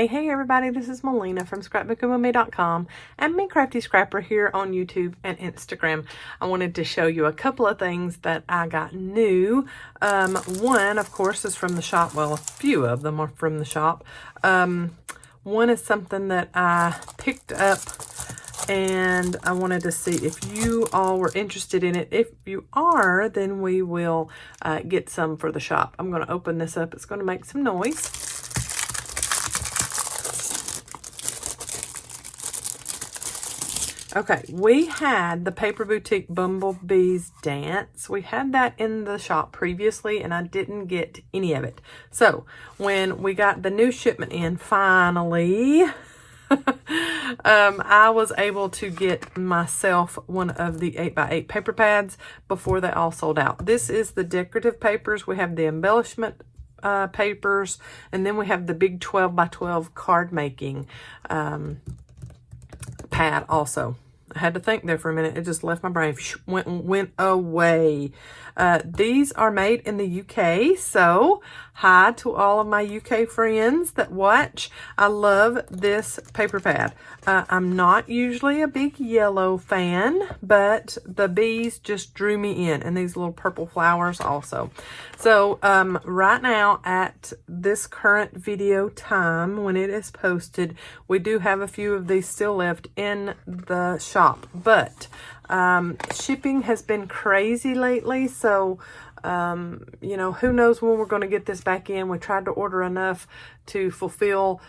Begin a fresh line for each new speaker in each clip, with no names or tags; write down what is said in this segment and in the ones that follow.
Hey everybody, this is Melina from ScrapbookingwithME.com and Me Crafty Scrapper here on YouTube and Instagram. I wanted to show you a couple of things that I got new. One, of course, is from the shop. Well, a few of them are from the shop. One is something that I picked up and I wanted to see if you all were interested in it. If you are, then we will get some for the shop. I'm going to open this up. It's going to make some noise. Okay, we had the Paper Boutique Bumblebees Dance. We had that in the shop previously, and I didn't get any of it. So, when we got the new shipment in, finally, I was able to get myself one of the 8x8 paper pads before they all sold out. This is the decorative papers. We have the embellishment papers, and then we have the big 12x12 card making pad also. I had to think there for a minute. It just left my brain. Went away. These are made in the UK. So, hi to all of my UK friends that watch. I love this paper pad. I'm not usually a big yellow fan, but the bees just drew me in. And these little purple flowers also. So, right now at this current video time, when it is posted, we do have a few of these still left in the shop. But shipping has been crazy lately, so you know, who knows when we're going to get this back in. We tried to order enough to fulfill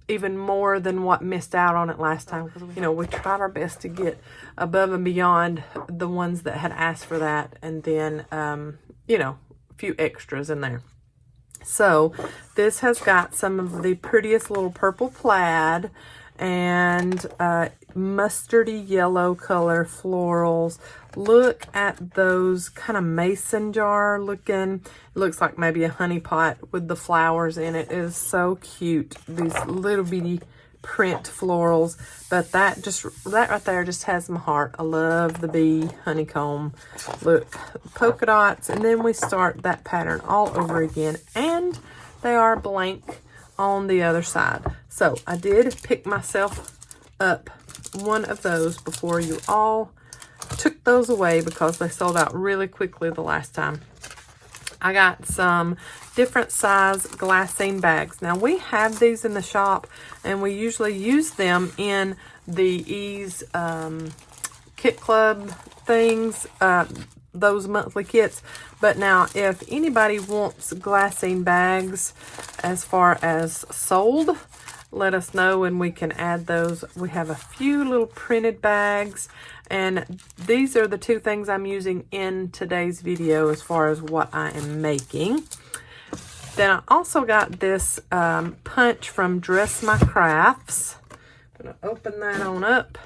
even more than what missed out on it last time. You know, we tried our best to get above and beyond the ones that had asked for that, and then you know, a few extras in there. So this has got some of the prettiest little purple plaid and mustardy yellow color florals. Look at those kind of mason jar looking. It looks like maybe a honey pot with the flowers in it. It is so cute. These little bitty print florals. But that right there just has my heart. I love the bee honeycomb. Look, polka dots, and then we start that pattern all over again, and they are blank on the other side. So I did pick myself up one of those before you all took those away because they sold out really quickly the last time. I got some different size Glassine bags. Now we have these in the shop and we usually use them in the Ease Kit Club things, those monthly kits. But now if anybody wants Glassine bags as far as sold, let us know and we can add those. We have a few little printed bags, and these are the two things I'm using in today's video as far as what I am making. Then I also got this punch from Dress My Crafts. I'm going to open that on up.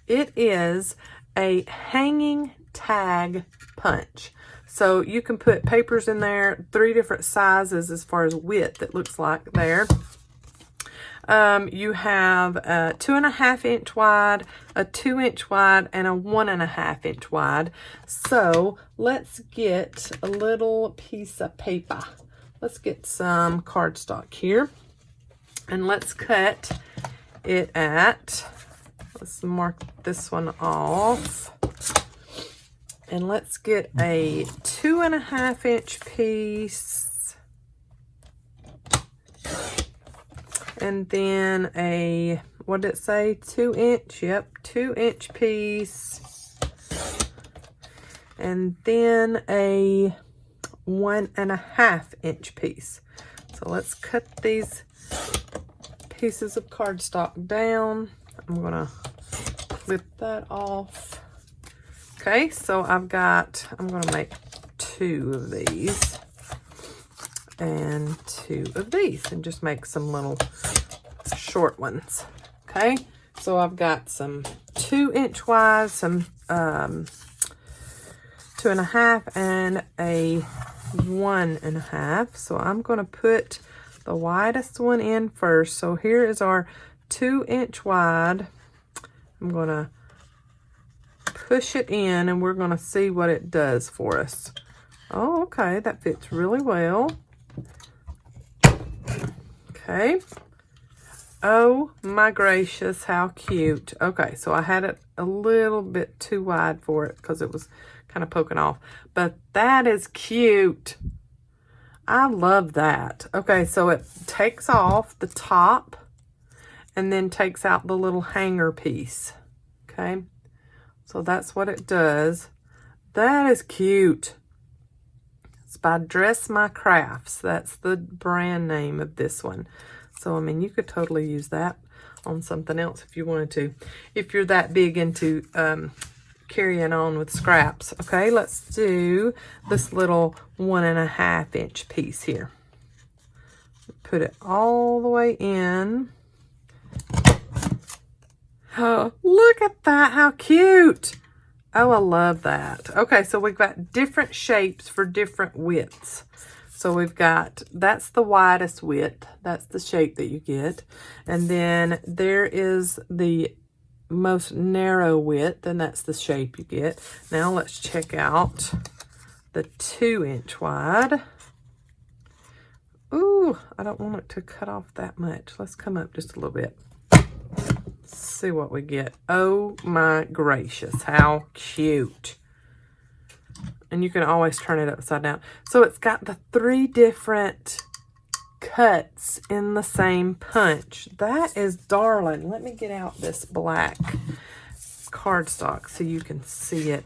It is a hanging tag punch. So you can put papers in there, 3 different sizes as far as width, it looks like there. You have a 2.5 inch wide, a 2 inch wide, and a 1.5 inch wide. So let's get a little piece of paper. Let's get some cardstock here, and let's cut it at, let's mark this one off. And let's get a 2.5 inch piece. And then a, what did it say? 2 inch? Yep, 2 inch piece. And then a 1.5 inch piece. So let's cut these pieces of cardstock down. I'm gonna clip that off. Okay, so I'm gonna make 2 of these and 2 of these and just make some little short ones. Okay, so I've got some 2 inch wide, some 2.5 and a 1.5. So I'm gonna put the widest one in first. So here is our 2 inch wide. I'm gonna push it in and we're going to see what it does for us. Oh, okay, that fits really well. Okay, Oh my gracious, how cute. Okay, so I had it a little bit too wide for it because it was kind of poking off. But that is cute. I love that. Okay, so it takes off the top and then takes out the little hanger piece. Okay, so that's what it does. That is cute. It's by Dress My Crafts. That's the brand name of this one. So, I mean, you could totally use that on something else if you wanted to. If you're that big into carrying on with scraps. Okay, let's do this little 1.5 inch piece here. Put it all the way in. Oh, look at that. How cute. Oh, I love that. Okay, so we've got different shapes for different widths. So we've got, that's the widest width. That's the shape that you get. And then there is the most narrow width, and that's the shape you get. Now let's check out the 2 inch wide. Ooh, I don't want it to cut off that much. Let's come up just a little bit. See what we get. Oh my gracious, how cute. And you can always turn it upside down. So it's got the 3 different cuts in the same punch. That is darling. Let me get out this black cardstock so you can see it.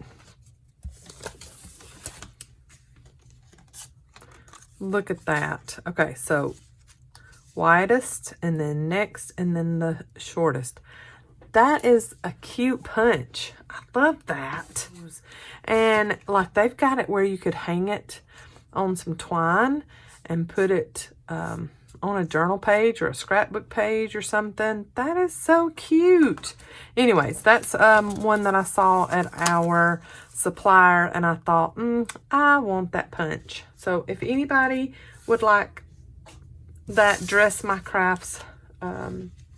Look at that. Okay, so widest, and then next, and then the shortest. That is a cute punch. I love that. And like they've got it where you could hang it on some twine and put it on a journal page or a scrapbook page or something. That is so cute. Anyways, that's one that I saw at our supplier, and I thought, I want that punch. So if anybody would like that Dress My Crafts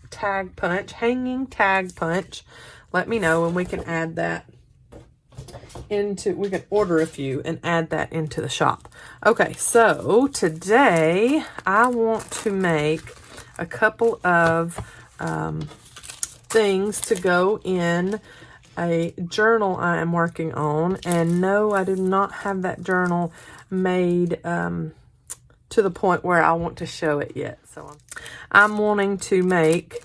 tag punch, hanging tag punch, let me know and we can add that into, we can order a few and add that into the shop. Okay, so today I want to make a couple of things to go in a journal I am working on. And no, I do not have that journal made to the point where I want to show it yet. So I'm wanting to make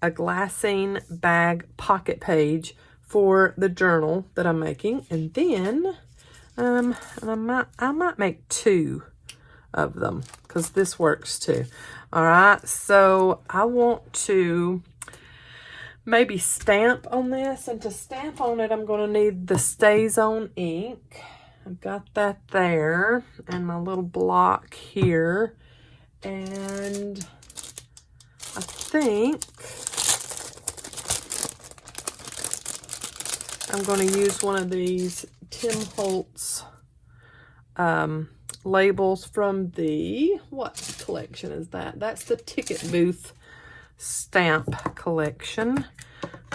a Glassine bag pocket page for the journal that I'm making, and then I might make 2 of them because this works too. All right, so I want to maybe stamp on this, and to stamp on it I'm going to need the Stays On ink. I've got that there, and my little block here, and I think I'm going to use one of these Tim Holtz labels from the, what collection is that? That's the Ticket Booth stamp collection.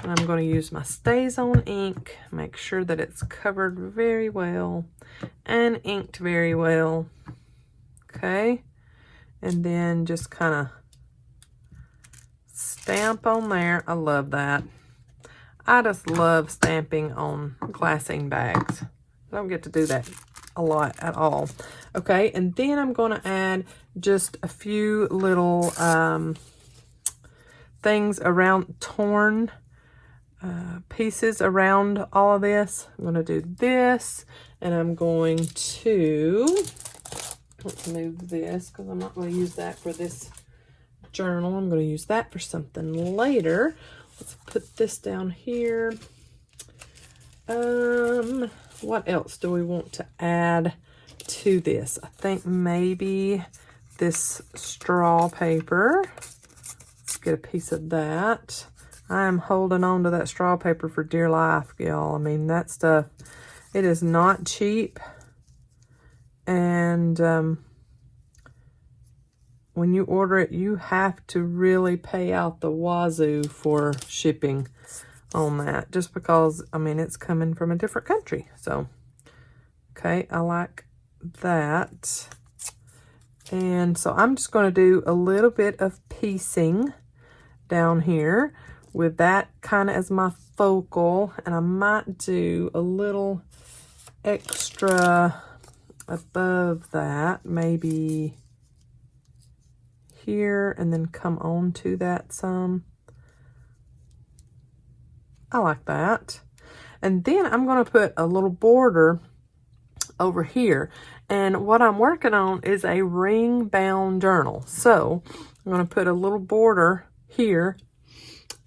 And I'm going to use my Stays On ink, make sure that it's covered very well and inked very well. Okay, and then just kind of stamp on there. I love that. I just love stamping on Glassine bags. I don't get to do that a lot at all. Okay, and then I'm going to add just a few little things around, torn pieces around all of this. I'm going to do this, and I'm going to, let's move this because I'm not going to use that for this journal. I'm going to use that for something later. Let's put this down here. What else do we want to add to this? I think maybe this straw paper. Let's get a piece of that. I am holding on to that straw paper for dear life, y'all. I mean, that stuff, it is not cheap. And when you order it, you have to really pay out the wazoo for shipping on that, just because, I mean, it's coming from a different country. So, okay, I like that. And so I'm just going to do a little bit of piecing down here with that kind of as my focal, and I might do a little extra above that, maybe here, and then come on to that some. I like that. And then I'm going to put a little border over here, and what I'm working on is a ring bound journal. So I'm going to put a little border here,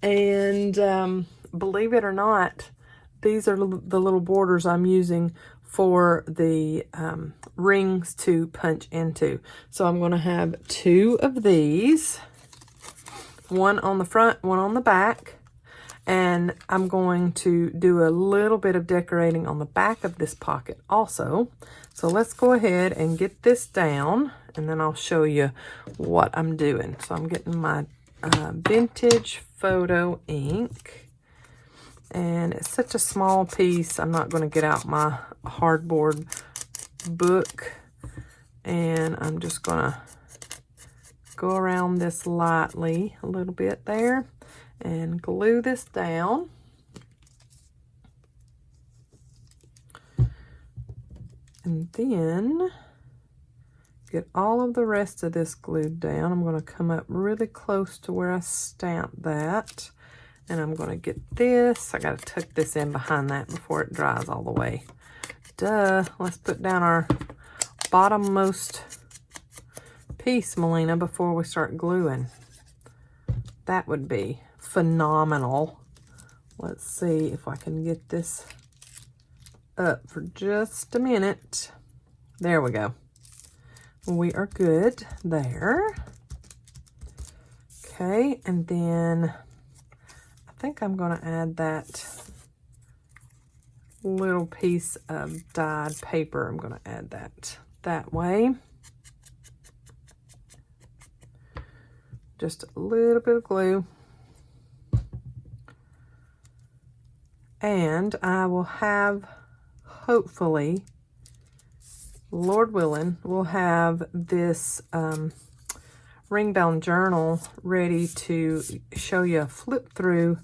and believe it or not, these are the little borders I'm using for the rings to punch into. So I'm going to have 2 of these, one on the front, one on the back, and I'm going to do a little bit of decorating on the back of this pocket also. So let's go ahead and get this down, and then I'll show you what I'm doing. So I'm getting my vintage photo ink, and it's such a small piece. I'm not going to get out my hardboard book, and I'm just going to go around this lightly a little bit there and glue this down. And then get all of the rest of this glued down. I'm going to come up really close to where I stamped that. And I'm going to get this. I got to tuck this in behind that before it dries all the way. Duh. Let's put down our bottommost piece, Melina, before we start gluing. That would be phenomenal. Let's see if I can get this up for just a minute. There we go. We are good there. Okay, and then I think I'm going to add that little piece of dyed paper. I'm going to add that way. Just a little bit of glue. And I will have, hopefully, Lord willing, we'll have this ring bound journal ready to show you a flip through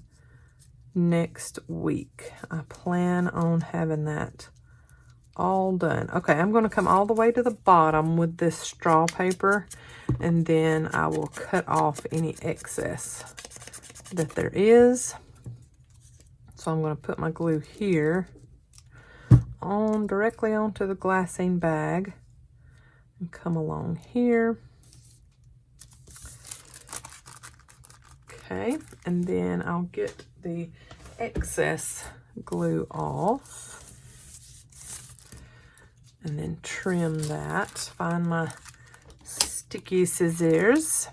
next week. I plan on having that all done. Okay, I'm going to come all the way to the bottom with this straw paper, and then I will cut off any excess that there is. So I'm going to put my glue here on directly onto the glassine bag and come along here. Okay, and then I'll get the excess glue off and then trim that. Find my sticky scissors.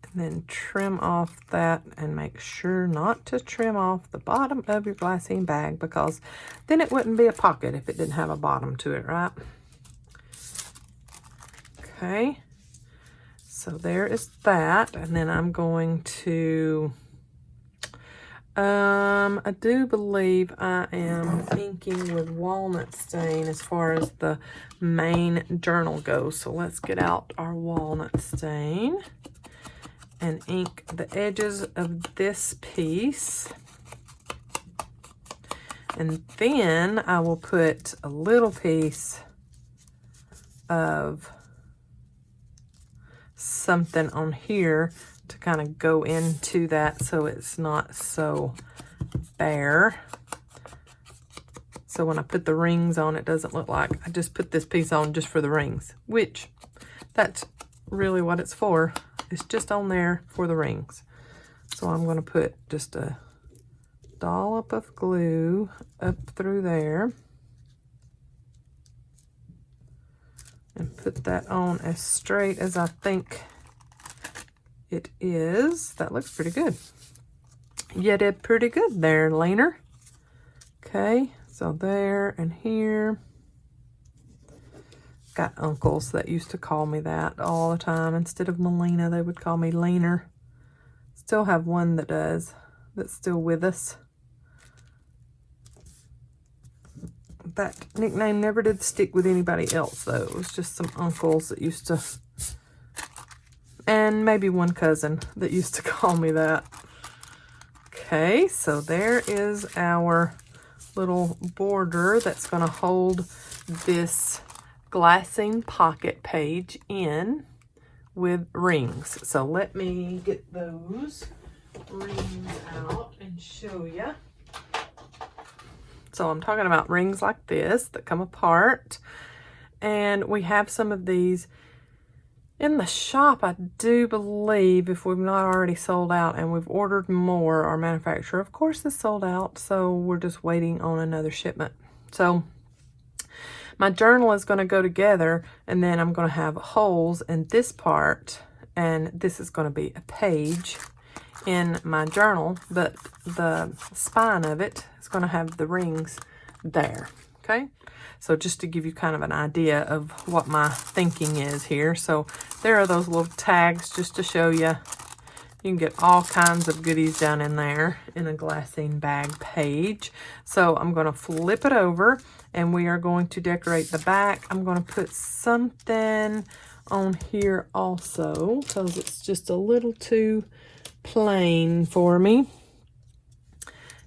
And then trim off that, and make sure not to trim off the bottom of your glassine bag, because then it wouldn't be a pocket if it didn't have a bottom to it, right? Okay, so there is that. And then I'm going to, I do believe I am inking with walnut stain as far as the main journal goes. So let's get out our walnut stain and ink the edges of this piece. And then I will put a little piece of something on here to kind of go into that so it's not so bare. So when I put the rings on, it doesn't look like I just put this piece on just for the rings, which that's really what it's for. It's just on there for the rings. So I'm going to put just a dollop of glue up through there and put that on as straight as I think it is. That looks pretty good. You did pretty good there, Leaner. Okay, so there and here. Got uncles that used to call me that all the time. Instead of Melina, they would call me Leaner. Still have one that does, that's still with us. That nickname never did stick with anybody else, though. It was just some uncles that used to and maybe one cousin that used to call me that. Okay, so there is our little border that's going to hold this Glassine pocket page in with rings. So let me get those rings out and show you. So I'm talking about rings like this that come apart, and we have some of these in the shop, I do believe, if we've not already sold out, and we've ordered more. Our manufacturer, of course, is sold out, so we're just waiting on another shipment. So my journal is going to go together, and then I'm going to have holes in this part, and this is going to be a page in my journal, but the spine of it is going to have the rings there. Okay, so just to give you kind of an idea of what my thinking is here. So there are those little tags just to show you. You can get all kinds of goodies down in there in a Glassine bag page. So I'm going to flip it over, and we are going to decorate the back. I'm going to put something on here also because it's just a little too plain for me.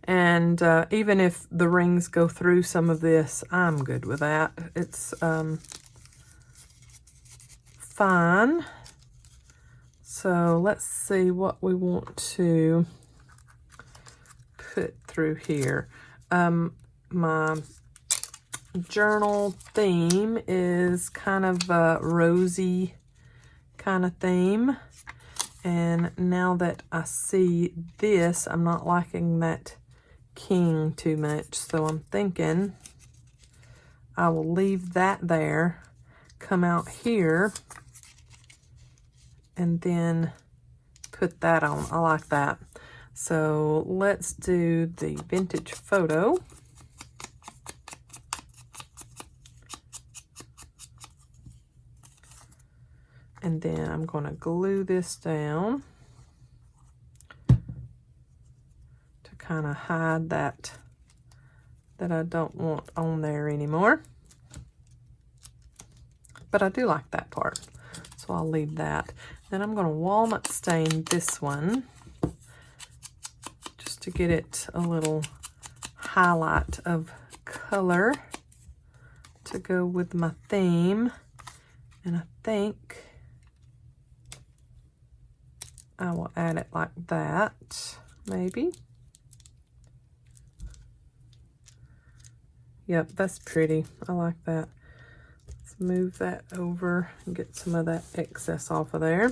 And even if the rings go through some of this, I'm good with that. It's fine. So let's see what we want to put through here. My journal theme is kind of a rosy kind of theme. And now that I see this, I'm not liking that king too much, so I'm thinking I will leave that there, come out here, and then put that on. I like that. So let's do the vintage photo. And then I'm going to glue this down to kind of hide that I don't want on there anymore. But I do like that part, so I'll leave that. Then I'm going to walnut stain this one just to get it a little highlight of color to go with my theme. And I think I will add it like that, maybe. Yep, that's pretty. I like that. Let's move that over and get some of that excess off of there.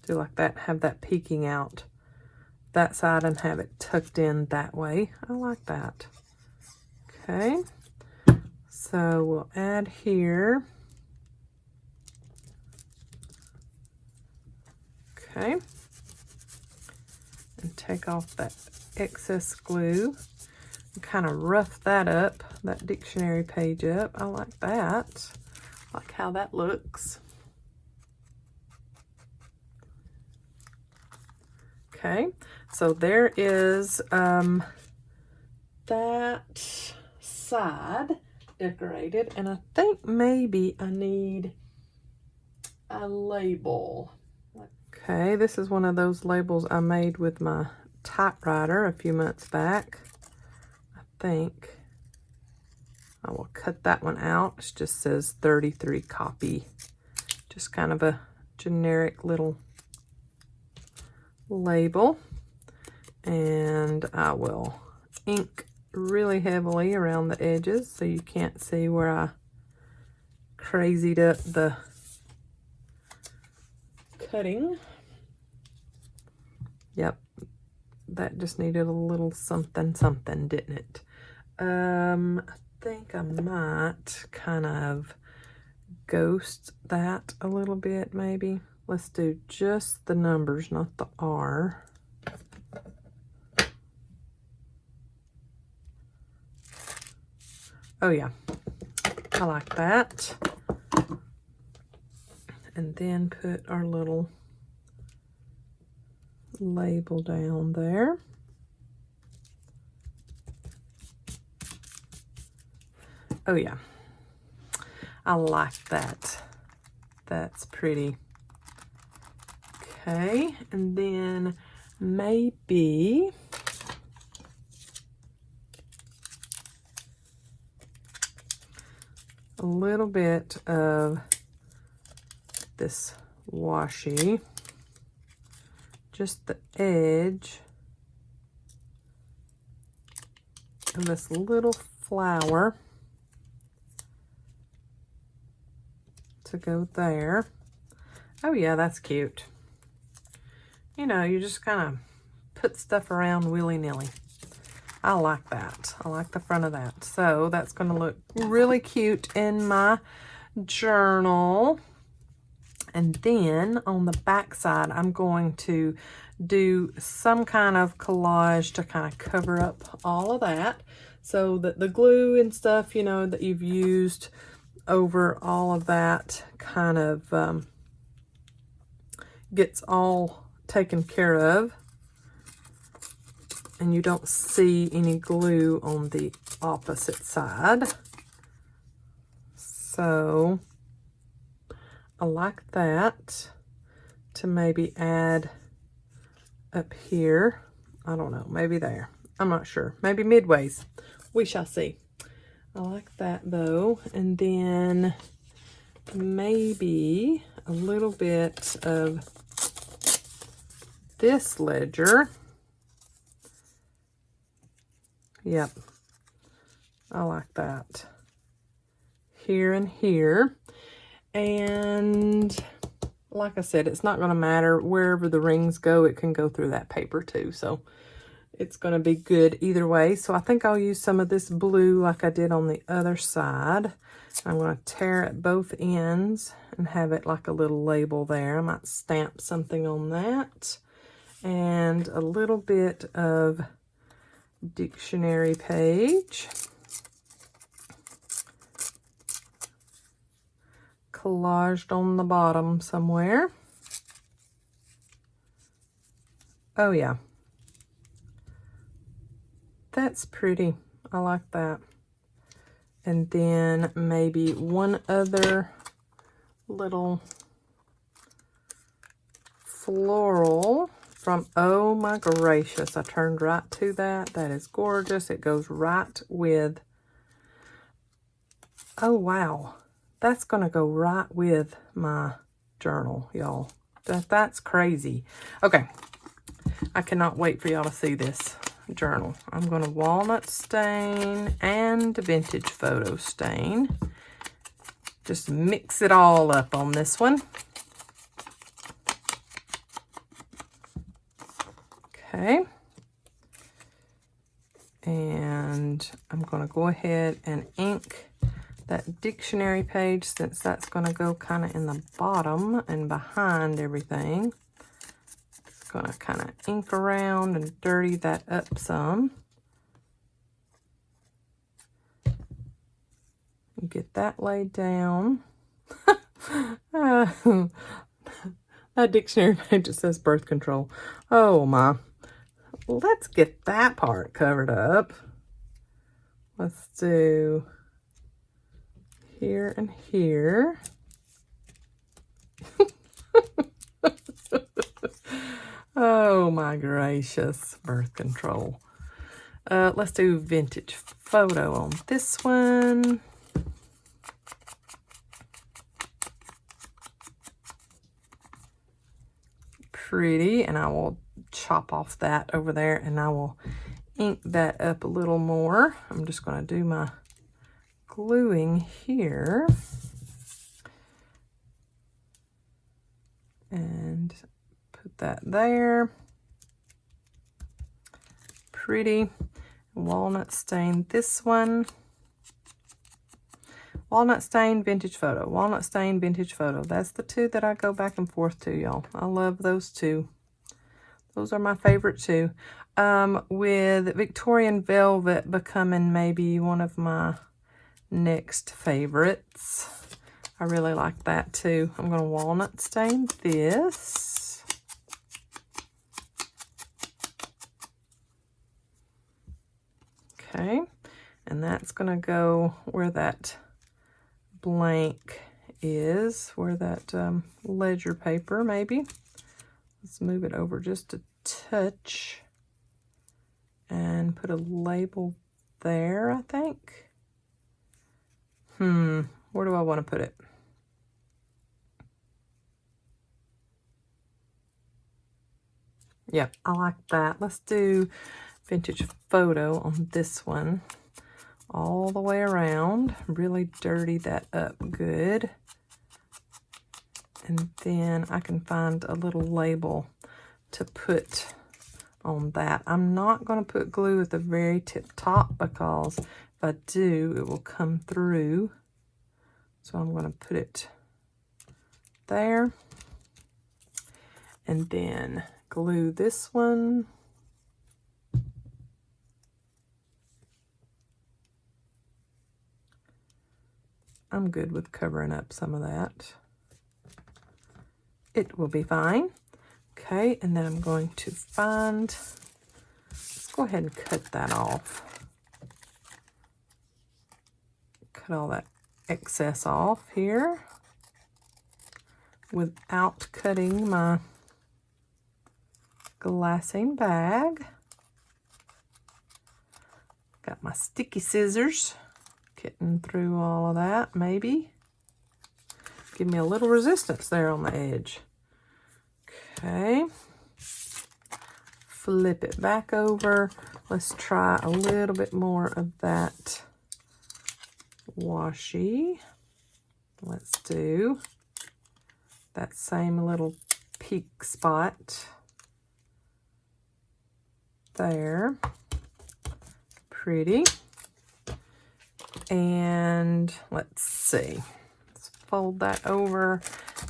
Do like that, have that peeking out that side and have it tucked in that way. I like that. Okay, so we'll add here. Okay, and take off that excess glue and kind of rough that up, that dictionary page up. I like that. I like how that looks. Okay, so there is that side decorated, and I think maybe I need a label. Okay, this is one of those labels I made with my typewriter a few months back. I think I will cut that one out. It just says 33 copy. Just kind of a generic little label. And I will ink really heavily around the edges so you can't see where I crazied up the cutting. Yep, that just needed a little something, didn't it? I think I might kind of ghost that a little bit, maybe. Let's do just the numbers, not the R. Oh yeah, I like that. And then put our little label down there. Oh yeah, I like that That's pretty. Okay, and then maybe a little bit of this washi, just the edge of this little flower to go there. Oh yeah, that's cute. You know, you just kind of put stuff around willy-nilly. I like that. I like the front of that. So that's going to look really cute in my journal. And then on the back side, I'm going to do some kind of collage to kind of cover up all of that, so that the glue and stuff, you know, that you've used over all of that kind of gets all taken care of, and you don't see any glue on the opposite side. So I like that to maybe add up here. I don't know, maybe there. I'm not sure. Maybe midways. We shall see. I like that though. And then maybe a little bit of this ledger. Yep. I like that. Here and here. And like I said, it's not going to matter wherever the rings go. It can go through that paper too. So it's going to be good either way. So I think I'll use some of this blue like I did on the other side. I'm going to tear at both ends and have it like a little label there. I might stamp something on that. And a little bit of dictionary page. Collaged on the bottom somewhere. Oh yeah. That's pretty. I like that. And then maybe one other little floral from, oh my gracious, I turned right to that. That is gorgeous. It goes right with, oh wow. That's going to go right with my journal, y'all. That's crazy. Okay. I cannot wait for y'all to see this journal. I'm going to walnut stain and vintage photo stain. Just mix it all up on this one. Okay. And I'm going to go ahead and ink that dictionary page, since that's going to go kind of in the bottom and behind everything. It's going to kind of ink around and dirty that up some. Get that laid down. That dictionary page, it says birth control. Oh my. Let's get that part covered up. Let's do here and here. Oh my gracious, birth control. Let's do vintage photo on this one. Pretty, and I will chop off that over there and I will ink that up a little more. I'm just going to do my gluing here and put that there. Pretty. Walnut stain this one. Walnut stain, vintage photo. Walnut stain, vintage photo. That's the two that I go back and forth to, y'all. I love those two. Those are my favorite two. With Victorian Velvet becoming maybe one of my next favorites. I really like that too. I'm going to walnut stain this. Okay. And that's going to go where that blank is, where that ledger paper maybe. Let's move it over just a touch and put a label there, I think. Where do I want to put it? Yep, I like that. Let's do vintage photo on this one all the way around. Really dirty that up good. And then I can find a little label to put on that. I'm not going to put glue at the very tip top because if I do, it will come through. So I'm going to put it there. And then glue this one. I'm good with covering up some of that. It will be fine. Okay, and then I'm going to find, let's go ahead and cut that off. Cut all that excess off here without cutting my glassine bag. Got my sticky scissors, getting through all of that, maybe. Give me a little resistance there on the edge. Okay. Flip it back over. Let's try a little bit more of that washi. Let's do that same little peak spot there. Pretty. And let's see. Let's fold that over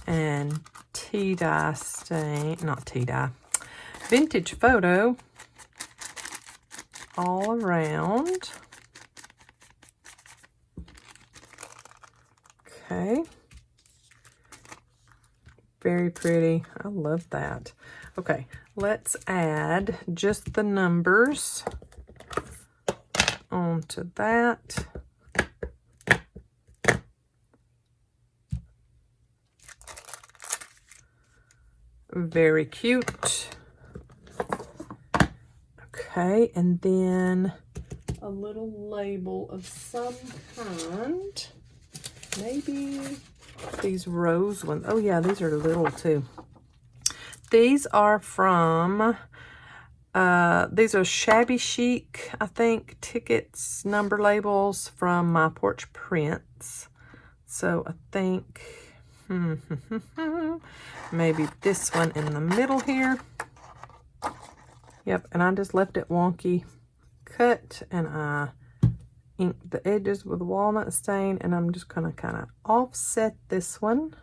and tea-dye stain, not tea-dye, vintage photo all around. Okay. Very pretty. I love that. Okay, let's add just the numbers onto that. Very cute. Okay, and then a little label of some kind. Maybe these rose ones. Oh yeah, these are little too. These are from, these are shabby chic, I think, tickets, number labels from My Porch Prints. So I think, maybe this one in the middle here. Yep, and I just left it wonky cut, and I inked the edges with walnut stain, and I'm just going to kind of offset this one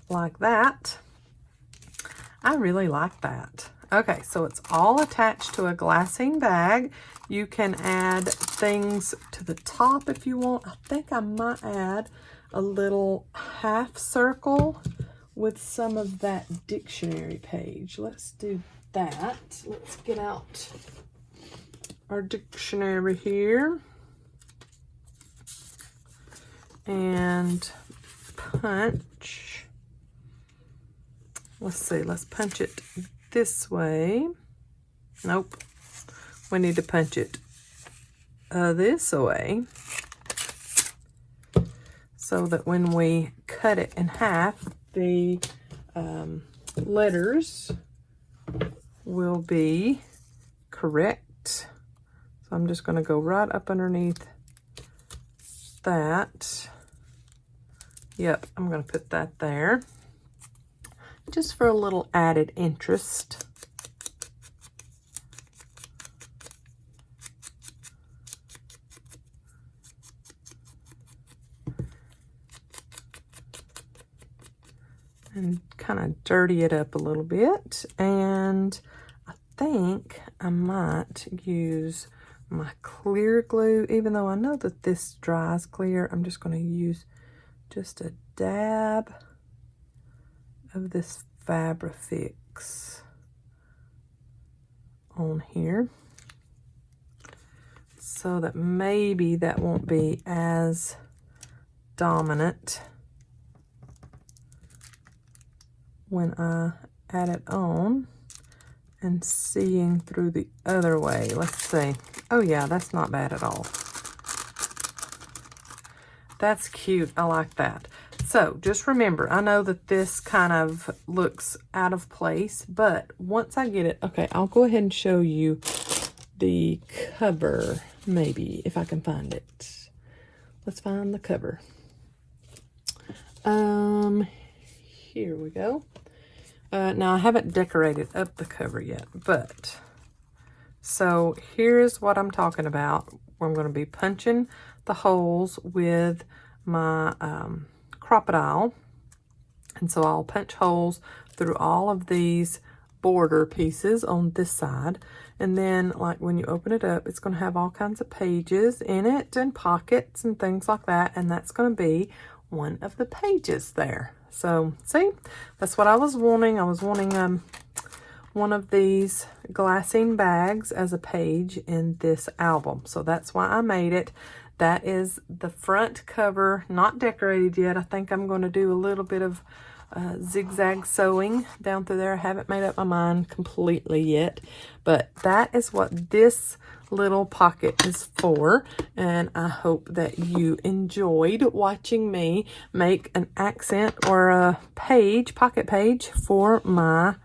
like that. I really like that. Okay, so it's all attached to a glassine bag. You can add things to the top if you want. I think I might add a little half circle with some of that dictionary page. Let's do that. Let's get out our dictionary here and punch. Let's see, let's punch it this way. Nope, we need to punch it this way so that when we cut it in half, the letters will be correct. So I'm just going to go right up underneath that. Yep, I'm going to put that there just for a little added interest. And kind of dirty it up a little bit. And I think I might use my clear glue, even though I know that this dries clear. I'm just going to use just a dab of this Fabrifix on here so that maybe that won't be as dominant when I add it on and seeing through the other way. Let's see. Oh yeah, that's not bad at all. That's cute. I like that. So just remember, I know that this kind of looks out of place, but once I get it, okay, I'll go ahead and show you the cover, maybe, if I can find it. Let's find the cover. Here we go. Now I haven't decorated up the cover yet, but so here's what I'm talking about. I'm going to be punching the holes with my Crop-A-Dile, and so I'll punch holes through all of these border pieces on this side, and then like when you open it up, it's going to have all kinds of pages in it and pockets and things like that, and that's going to be one of the pages there. So see, that's what I was wanting. I was wanting one of these Glassine bags as a page in this album, so that's why I made it. That is the front cover, not decorated yet. I think I'm going to do a little bit of zigzag sewing down through there. I haven't made up my mind completely yet, but that is what this little pocket is for, and I hope that you enjoyed watching me make an accent or a page, pocket page for my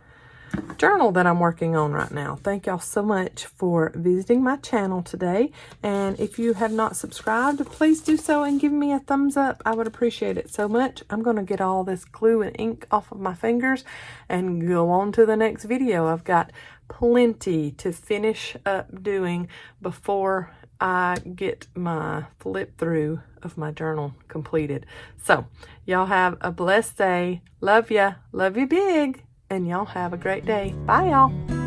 journal that I'm working on right now. Thank y'all so much for visiting my channel today, and if you have not subscribed, please do so and give me a thumbs up. I would appreciate it so much. I'm going to get all this glue and ink off of my fingers and go on to the next video. I've got plenty to finish up doing before I get my flip through of my journal completed. So y'all have a blessed day. Love ya. Love you big. And y'all have a great day. Bye, y'all.